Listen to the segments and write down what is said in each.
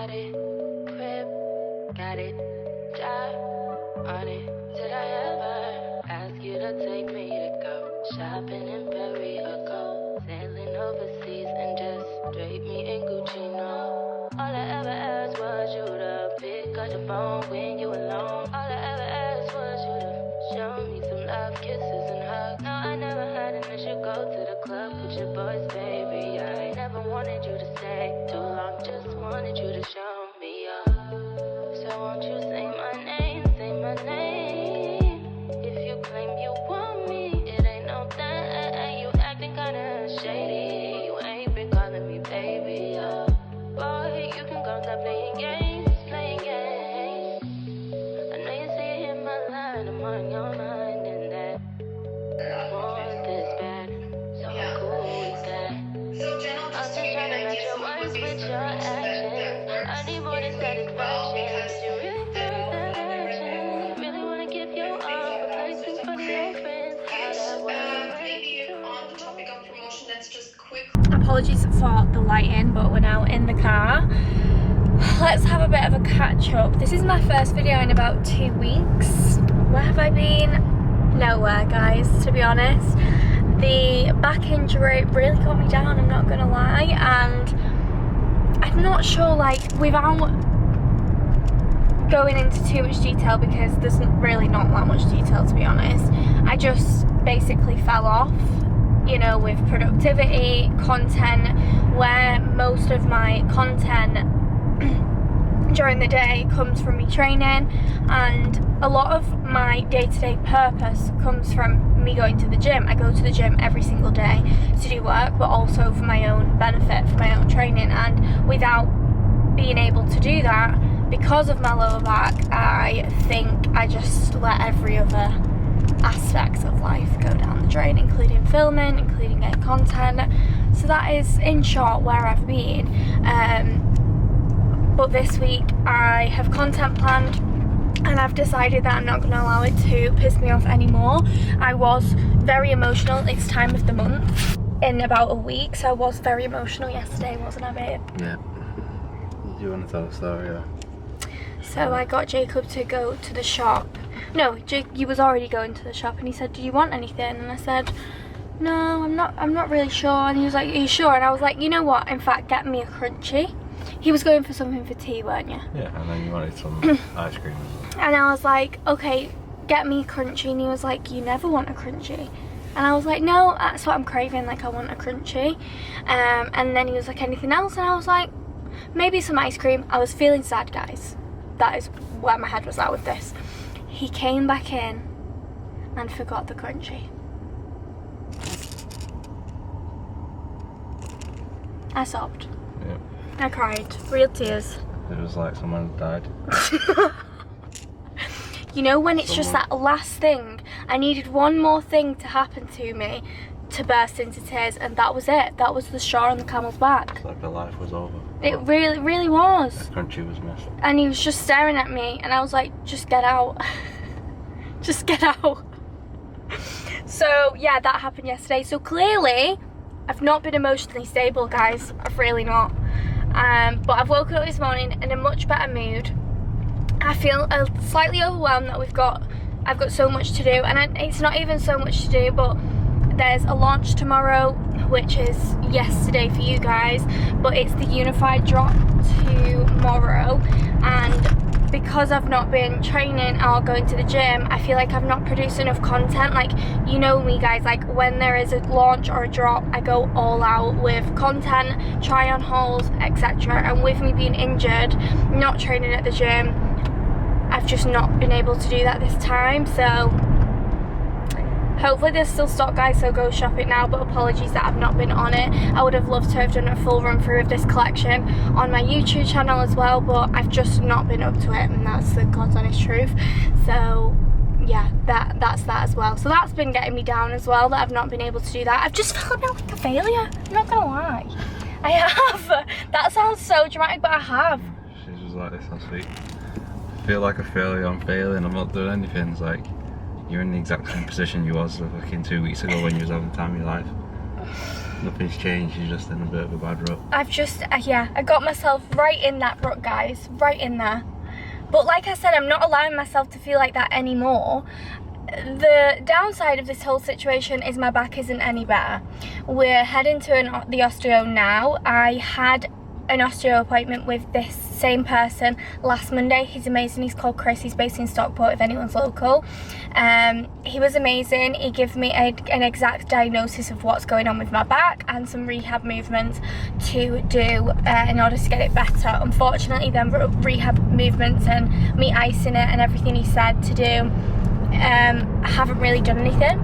Bought it, crib, got it, job on it. Did I ever ask you to take me to go shopping in Paris or go sailing overseas and just drape me in Gucci? No. All I ever asked was you to pick up the phone when you alone. All I ever asked was you to show me some love, kisses and hugs. No, I never had an issue. Go to the club with your boys, baby. I never wanted you to stay too long. Just wanted you to show me up. So won't you say my name? Say my name. If you claim you want me, it ain't no thing. You acting kinda shady. You ain't been calling me baby. Boy, you can go stop playing games, playing games. I know you see it in my line. I'm on your mind and that I want this bad. So I'm cool with that. I'm just trying to match your words with your actions. I need more than satisfaction. Did you really feel that action? You really want to give your all for placing for your friends. How that works? Maybe on the topic of promotion, let's just quick. Apologies for the lighting, but we're now in the car. Let's have a bit of a catch up. This is my first video in about 2 weeks. Where have I been? Nowhere, guys, to be honest. The back injury really got me down, I'm not gonna lie, and I'm not sure, like, without going into too much detail, because there's really not that much detail, to be honest, I just basically fell off, you know, with productivity, content, where most of my content during the day comes from me training, and a lot of my day-to-day purpose comes from me going to the gym. I go to the gym every single day to do work, but also for my own benefit, for my own training, and without being able to do that because of my lower back, I think I just let every other aspect of life go down the drain, including filming, including getting content. So that is in short where I've been. But this week I have content planned, and I've decided that I'm not going to allow it to piss me off anymore. I was very emotional. It's time of the month in about a week, so I was very emotional yesterday, wasn't I, babe? Yeah. You want to tell a story, yeah? So I got Jacob to go to the shop. No, he was already going to the shop, and he said, "Do you want anything?" And I said, "No, I'm not really sure." And he was like, "Are you sure?" And I was like, "You know what? In fact, get me a crunchie." He was going for something for tea, weren't you? Yeah, and then you wanted some ice cream. And I was like, "Okay, get me a crunchie." And he was like, "You never want a crunchie." And I was like, "No, that's what I'm craving, like I want a crunchie." And then he was like, "Anything else?" And I was like, "Maybe some ice cream." I was feeling sad, guys. That is where my head was at with this. He came back in and forgot the crunchie. I sobbed. Yeah. I cried. Real tears. It was like someone had died. You know, when it's just that last thing, I needed one more thing to happen to me to burst into tears, and that was it. That was the straw on the camel's back. It's like the life was over. It really was. The country was missed. And he was just staring at me, and I was like, "Just get out." Just get out. So yeah, that happened yesterday. So clearly I've not been emotionally stable, guys. I've really not. But I've woken up this morning in a much better mood. I feel slightly overwhelmed that I've got so much to do, and it's not even so much to do, but there's a launch tomorrow, which is yesterday for you guys, but it's the unified drop tomorrow, and because I've not been training or going to the gym, I feel like I've not produced enough content. Like, you know me, guys, like when there is a launch or a drop, I go all out with content, try on hauls, etc. And with me being injured, not training at the gym, I've just not been able to do that this time. So hopefully there's still stock, guys, so go shop it now, but apologies that I've not been on it. I would have loved to have done a full run through of this collection on my YouTube channel as well, but I've just not been up to it, and that's the God's honest truth. So yeah, that's that as well. So that's been getting me down as well, that I've not been able to do that. I've just felt a bit like a failure, I'm not gonna lie. I have. That sounds so dramatic, but I have. She's just like this last week. I feel like a failure, I'm failing, I'm not doing anything. It's like, you're in the exact same position you was fucking 2 weeks ago when you was having the time of your life. Nothing's changed, you're just in a bit of a bad rut. I've just, yeah, I got myself right in that rut, guys, right in there. But like I said, I'm not allowing myself to feel like that anymore. The downside of this whole situation is my back isn't any better. We're heading to the osteo now. I had an osteo appointment with this same person last Monday. He's amazing. He's called Chris. He's based in Stockport if anyone's local. He was amazing. He gave me an exact diagnosis of what's going on with my back and some rehab movements to do in order to get it better. Unfortunately, them rehab movements and me icing it and everything he said to do haven't really done anything.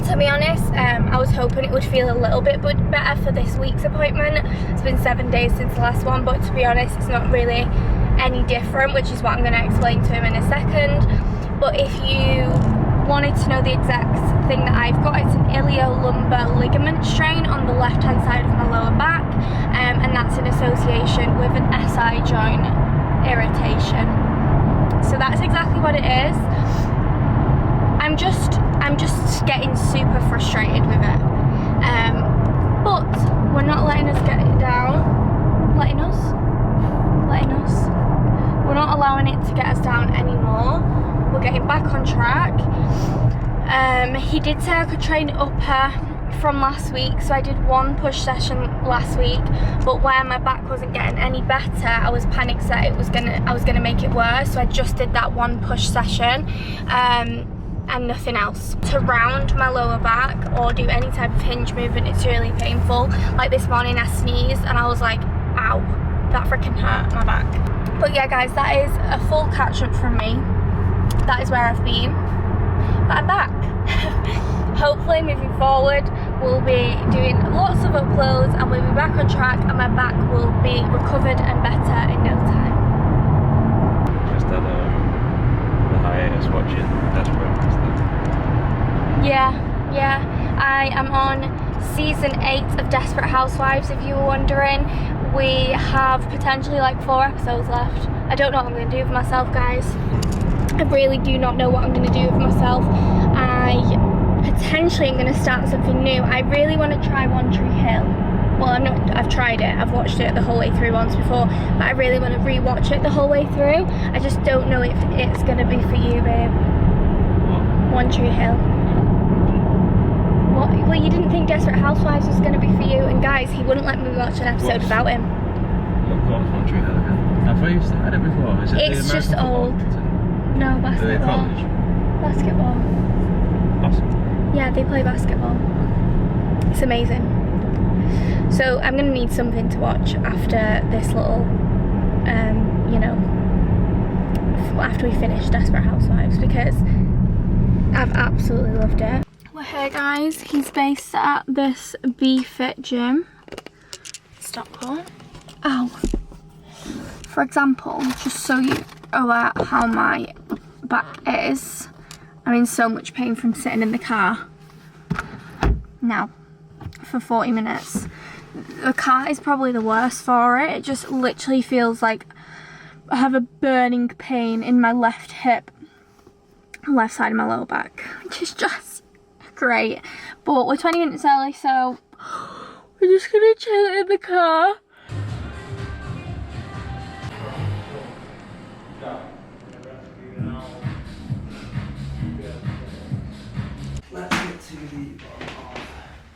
To be honest, I was hoping it would feel a little bit better for this week's appointment. It's been 7 days since the last one, but to be honest, it's not really any different, which is what I'm going to explain to him in a second. But if you wanted to know the exact thing that I've got, it's an iliolumbar ligament strain on the left hand side of my lower back, and that's in association with an SI joint irritation. So that's exactly what it is. I'm just getting super frustrated with it, but we're not letting us get it down. Letting us. We're not allowing it to get us down anymore. We're getting back on track. He did say I could train upper from last week, so I did one push session last week, but where my back wasn't getting any better, I was panicked that I was gonna make it worse, so I just did that one push session. And nothing else. To round my lower back or do any type of hinge movement, it's really painful. Like this morning I sneezed and I was like, ow, that freaking hurt my back. But yeah guys, that is a full catch up from me. That is where I've been, but I'm back. Hopefully moving forward we'll be doing lots of uploads and we'll be back on track and my back will be recovered and better in no time. Just had the hiatus watching Desperate. Yeah, I am on season 8 of Desperate Housewives, if you were wondering. We have potentially like 4 episodes left. I don't know what I'm going to do with myself, guys. I really do not know what I'm going to do with myself. I potentially am going to start something new. I really want to try One Tree Hill. Well, I've tried it, I've watched it the whole way through once before, but I really want to re-watch it the whole way through. I just don't know if it's going to be for you, babe. One Tree Hill. What? Well, you didn't think Desperate Housewives was going to be for you, and guys, he wouldn't let me watch an episode without him. What's One Tree Hill again? I thought you had it before. Is it it's just old. No, basketball. Basketball. Basketball? Yeah, they play basketball. It's amazing. So I'm going to need something to watch after this little, you know, after we finish Desperate Housewives, because I've absolutely loved it. We're here, guys. He's based at this B-Fit gym. Stockport. Ow. For example, just so you are aware how my back is, I'm in so much pain from sitting in the car now for 40 minutes. The car is probably the worst for it. It just literally feels like I have a burning pain in my left hip, left side of my lower back, which is just great. But we're 20 minutes early, so we're just gonna chill in the car. Let's get to the bottom of this.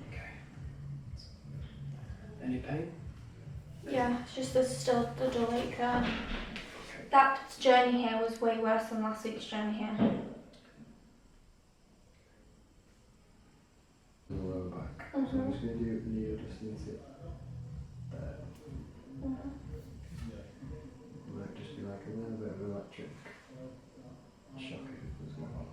Okay. Any pain? Yeah, it's just there's still the dull ache there. That journey here was way worse than last week's journey here. The lower back. So I'm just going to do knee adjustments it there. Might just be like a little bit of electric shock if it was going on.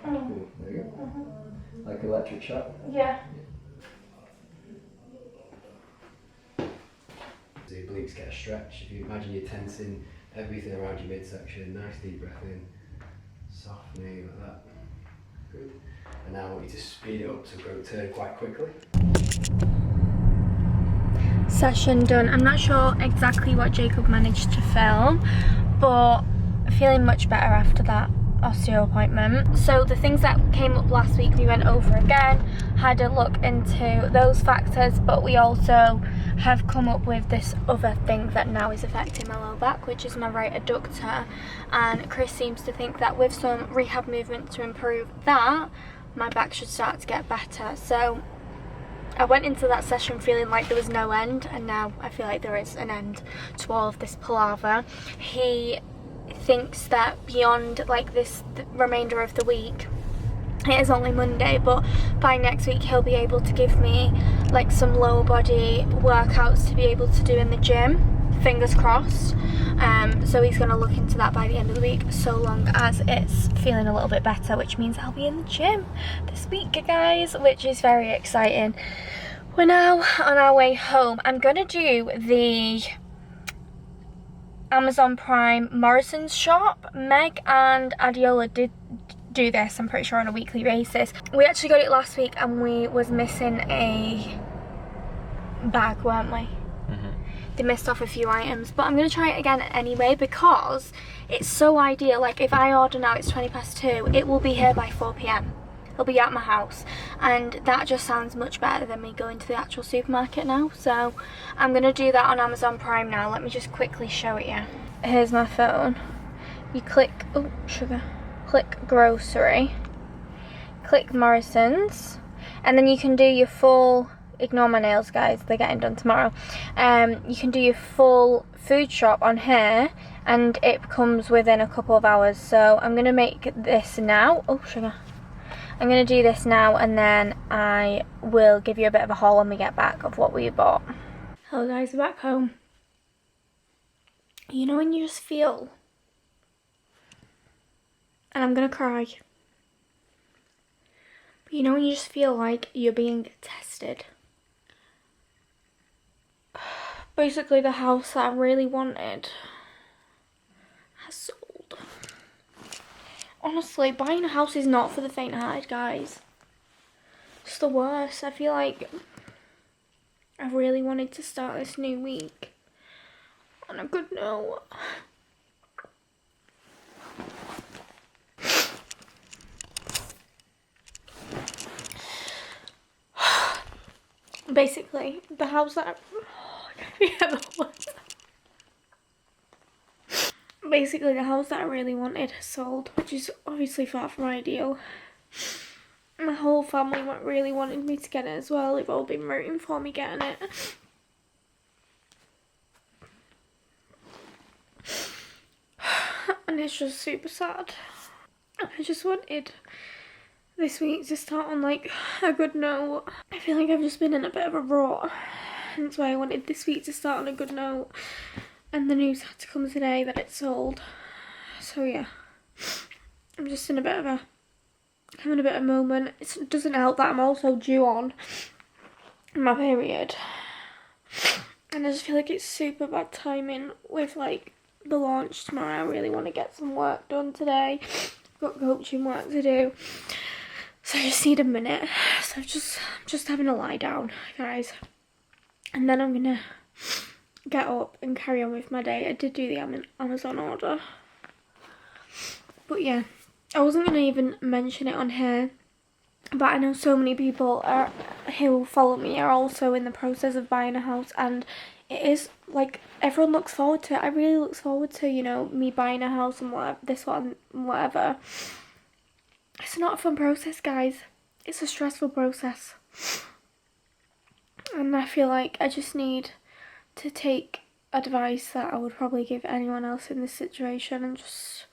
Cool, there you go. Like electric shock? Yeah. So your obliques get a stretch. If you imagine you're tensing everything around your midsection. Nice deep breath in, softening like that. Good. And now I want you to speed it up to go turn quite quickly. Session done. I'm not sure exactly what Jacob managed to film, but feeling much better after that osteo appointment. So the things that came up last week we went over again, had a look into those factors, but we also have come up with this other thing that now is affecting my lower back, which is my right adductor, and Chris seems to think that with some rehab movement to improve that, my back should start to get better. So I went into that session feeling like there was no end, and now I feel like there is an end to all of this palaver. He thinks that beyond like this remainder of the week, it is only Monday, but by next week he'll be able to give me like some lower body workouts to be able to do in the gym, fingers crossed. So he's going to look into that by the end of the week, so long as it's feeling a little bit better, which means I'll be in the gym this week, guys, which is very exciting. We're now on our way home. I'm going to do the Amazon Prime Morrison's shop. Meg and Adiola did do this, I'm pretty sure, on a weekly basis. We actually got it last week and we was missing a bag, weren't we? They missed off a few items, but I'm going to try it again anyway because it's so ideal. Like if I order now, it's 2:20, it will be here by 4 PM. It'll be at my house, and that just sounds much better than me going to the actual supermarket now. So I'm going to do that on Amazon Prime now. Let me just quickly show it you. Here's my phone. You click, oh sugar, click grocery, click Morrison's, and then you can do your full, ignore my nails guys, they're getting done tomorrow. You can do your full food shop on here and it comes within a couple of hours. So I'm going to make this now. Oh sugar. I'm going to do this now and then I will give you a bit of a haul when we get back of what we bought. Hello guys, we're back home. You know when you just feel, and I'm going to cry, but you know when you just feel like you're being tested? Basically the house that I really wanted has sold. Honestly, buying a house is not for the faint-hearted, guys. It's the worst. I feel like I really wanted to start this new week on a good note. Basically, the house that Basically, the house that I really wanted has sold, which is obviously far from ideal. My whole family really wanted me to get it as well. They've all been rooting for me getting it. And it's just super sad. I just wanted this week to start on like a good note. I feel like I've just been in a bit of a rut. That's why I wanted this week to start on a good note. And the news had to come today that it's sold. So yeah, I'm just in having a bit of a moment. It doesn't help that I'm also due on my period. And I just feel like it's super bad timing with like the launch tomorrow. I really want to get some work done today. I've got coaching work to do. So I just need a minute. So I'm just having a lie down, guys. And then I'm gonna get up and carry on with my day. I did do the Amazon order. But yeah, I wasn't going to even mention it on here, but I know so many people who follow me are also in the process of buying a house, and it is like everyone looks forward to it. I really look forward to, you know, me buying a house and whatever. It's not a fun process, guys. It's a stressful process. And I feel like I just need to take advice that I would probably give anyone else in this situation and just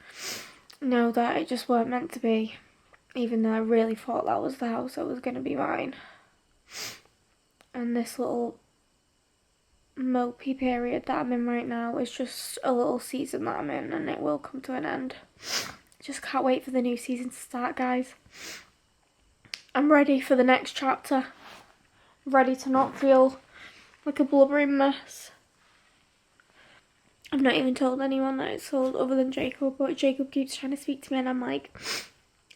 know that it just weren't meant to be, even though I really thought that was the house that was going to be mine. And this little mopey period that I'm in right now is just a little season that I'm in, and it will come to an end. Just can't wait for the new season to start, guys. I'm ready for the next chapter. Ready to not feel like a blubbering mess. I've not even told anyone that it's sold other than Jacob, but Jacob keeps trying to speak to me and I'm like,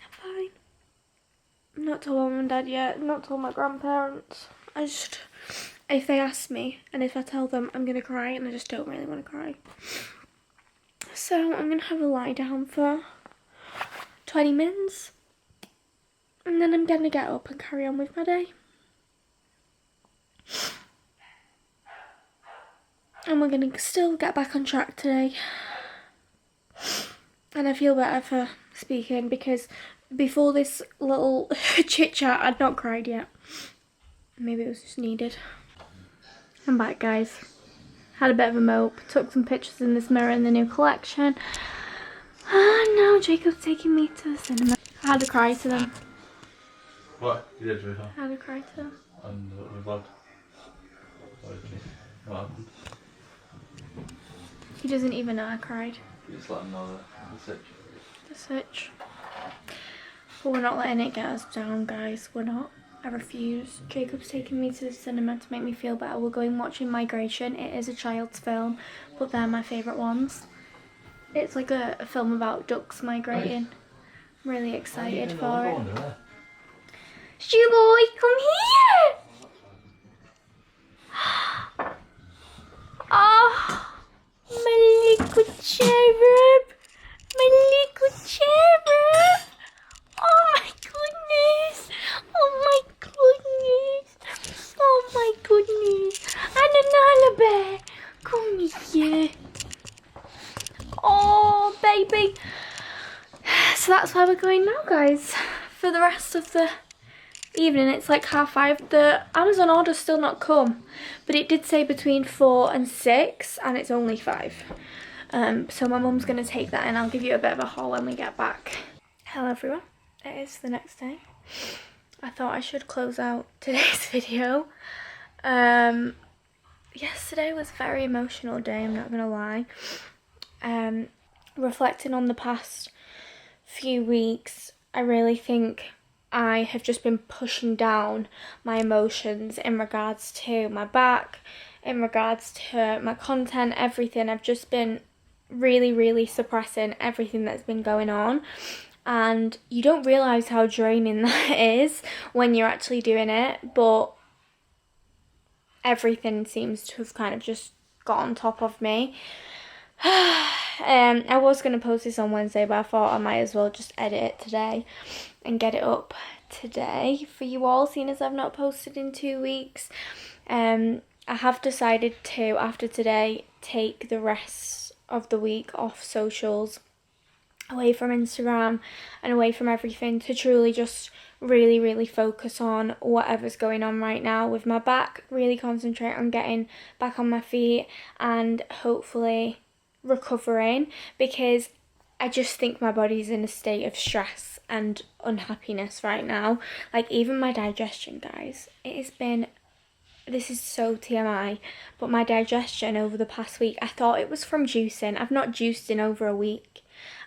I'm fine. I've not told mum and dad yet, I've not told my grandparents. If they ask me and if I tell them, I'm going to cry, and I just don't really want to cry. So I'm going to have a lie down for 20 minutes and then I'm going to get up and carry on with my day. And we're going to still get back on track today. And I feel better for speaking because before this little chit chat I'd not cried yet. Maybe it was just needed. I'm back, guys. Had a bit of a mope, took some pictures in this mirror in the new collection. And now Jacob's taking me to the cinema. I had to cry to them. What? You did with her? I had to cry to them. And with what? What happened? He doesn't even know I cried. You just let him know the sitch. The switch. But we're not letting it get us down, guys. We're not. I refuse. Jacob's taking me to the cinema to make me feel better. We're going watching Migration. It is a child's film, but they're my favourite ones. It's like a film about ducks migrating. I'm really excited for it. Stu boy, come here! Oh, my little cherub! My little cherub! Oh my goodness! Oh my goodness! Oh my goodness! And another bear! Come here! Oh, baby! So that's where we're going now, guys. For the rest of the evening, it's like 5:30. The Amazon order's still not come, but it did say between 4 and 6, and it's only 5. So my mum's going to take that and I'll give you a bit of a haul when we get back. Hello everyone, it is the next day. I thought I should close out today's video. Yesterday was a very emotional day, I'm not going to lie. Reflecting on the past few weeks, I really think I have just been pushing down my emotions in regards to my back, in regards to my content, everything. I've just been really suppressing everything that's been going on, and you don't realise how draining that is when you're actually doing it, but everything seems to have kind of just got on top of me. I was going to post this on Wednesday, but I thought I might as well just edit it today and get it up today for you all, seeing as I've not posted in 2 weeks. I have decided to, after today, take the rest of the week off socials, away from Instagram and away from everything, to truly just really focus on whatever's going on right now with my back, really concentrate on getting back on my feet and hopefully recovering, because I just think my body's in a state of stress and unhappiness right now. Like, even my digestion, guys, it has been, this is so TMI, but my digestion over the past week, I thought it was from juicing. I've not juiced in over a week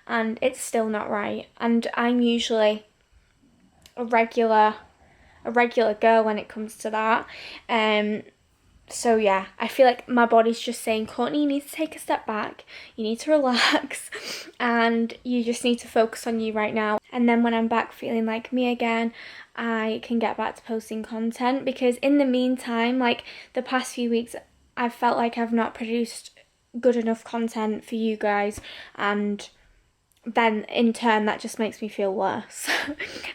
and it's still not right, and I'm usually a regular girl when it comes to that. So yeah, I feel like my body's just saying, Courtney, you need to take a step back, you need to relax, and you just need to focus on you right now. And then when I'm back feeling like me again, I can get back to posting content, because in the meantime, like the past few weeks, I've felt like I've not produced good enough content for you guys, and then in turn that just makes me feel worse.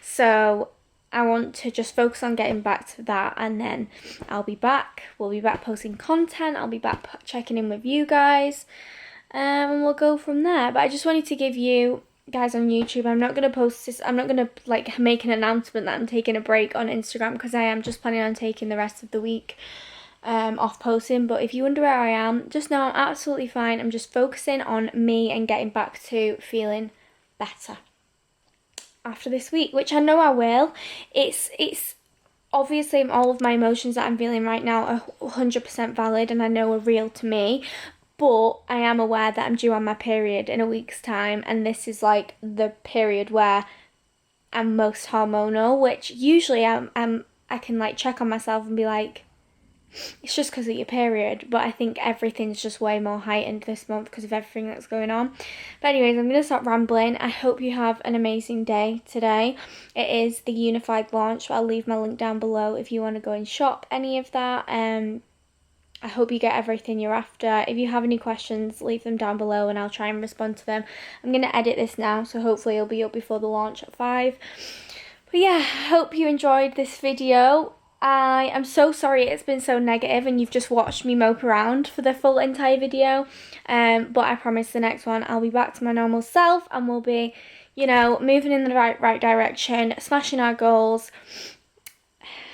So I want to just focus on getting back to that, and then I'll be back. We'll be back posting content. I'll be back checking in with you guys, and we'll go from there. But I just wanted to give you guys on YouTube, I'm not going to post this, I'm not going to like make an announcement that I'm taking a break on Instagram, because I am just planning on taking the rest of the week off posting. But if you wonder where I am, just know I'm absolutely fine. I'm just focusing on me and getting back to feeling better after this week, which I know I will. It's obviously all of my emotions that I'm feeling right now are 100% valid and I know are real to me, but I am aware that I'm due on my period in a week's time, and this is like the period where I'm most hormonal, which usually I can like check on myself and be like, It's just because of your period, but I think everything's just way more heightened this month because of everything that's going on. But anyways, I'm going to stop rambling. I hope you have an amazing day today. It is the Unified launch. I'll leave my link down below if you want to go and shop any of that. I hope you get everything you're after. If you have any questions, leave them down below and I'll try and respond to them. I'm going to edit this now, so hopefully it'll be up before the launch at 5. But yeah, I hope you enjoyed this video. I am so sorry it's been so negative and you've just watched me mope around for the full entire video. But I promise the next one I'll be back to my normal self and we'll be, you know, moving in the right direction, smashing our goals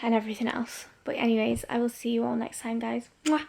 and everything else. But anyways, I will see you all next time, guys. Mwah.